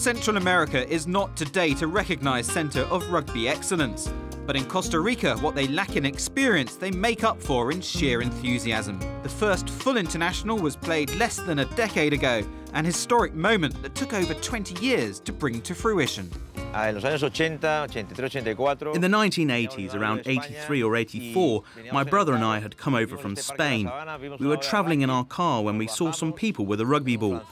Central America is not today a recognised centre of rugby excellence. But in Costa Rica, what they lack in experience, they make up for in sheer enthusiasm. The first full international was played less than a decade ago, an historic moment that took over 20 years to bring to fruition. In the 1980s, around 83 or 84, my brother and I had come over from Spain. We were travelling in our car when we saw some people with a rugby ball.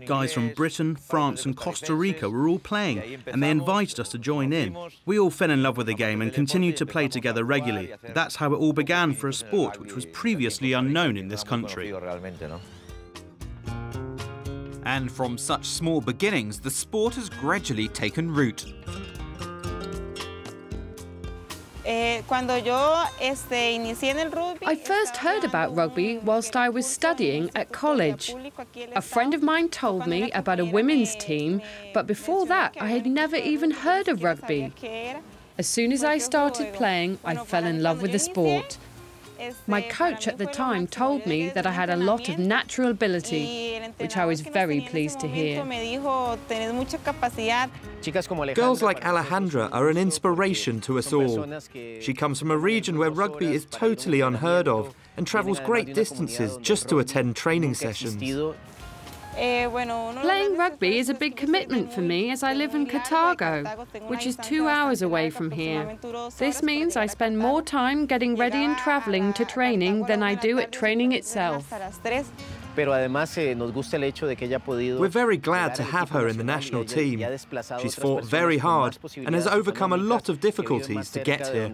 Guys from Britain, France and Costa Rica were all playing, and they invited us to join in. We all fell in love with the game and continued to play together regularly. That's how it all began for a sport which was previously unknown in this country. And from such small beginnings, the sport has gradually taken root. I first heard about rugby whilst I was studying at college. A friend of mine told me about a women's team, but before that I had never even heard of rugby. As soon as I started playing, I fell in love with the sport. My coach at the time told me that I had a lot of natural ability, which I was very pleased to hear. Girls like Alejandra are an inspiration to us all. She comes from a region where rugby is totally unheard of and travels great distances just to attend training sessions. Playing rugby is a big commitment for me as I live in Cartago, which is 2 hours away from here. This means I spend more time getting ready and travelling to training than I do at training itself. We're very glad to have her in the national team. She's fought very hard and has overcome a lot of difficulties to get here.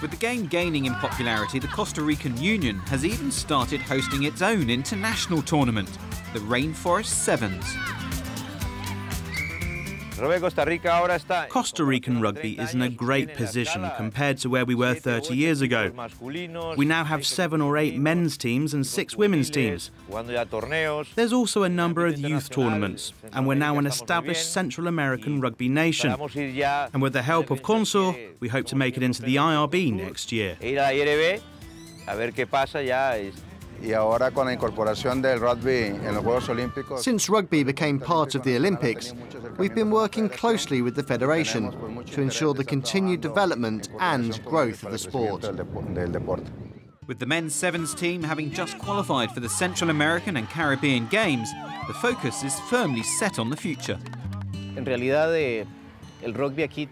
With the game gaining in popularity, the Costa Rican Union has even started hosting its own international tournament, the Rainforest Sevens. Costa Rican rugby is in a great position compared to where we were 30 years ago. We now have 7 or 8 men's teams and 6 women's teams. There's also a number of youth tournaments, and we're now an established Central American rugby nation. And with the help of Consor, we hope to make it into the IRB next year. Since rugby became part of the Olympics, we've been working closely with the Federation to ensure the continued development and growth of the sport. With the men's sevens team having just qualified for the Central American and Caribbean Games, the focus is firmly set on the future.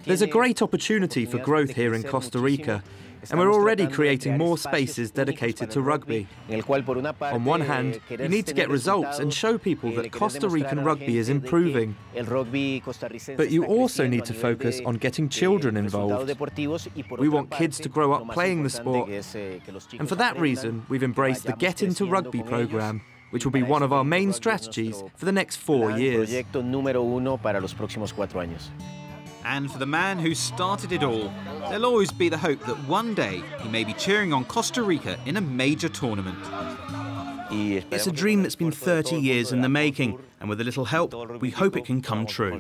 There's a great opportunity for growth here in Costa Rica, and we're already creating more spaces dedicated to rugby. On one hand, you need to get results and show people that Costa Rican rugby is improving. But you also need to focus on getting children involved. We want kids to grow up playing the sport, and for that reason, we've embraced the Get Into Rugby programme, which will be one of our main strategies for the next 4 years. And for the man who started it all, there'll always be the hope that one day he may be cheering on Costa Rica in a major tournament. It's a dream that's been 30 years in the making, and with a little help, we hope it can come true.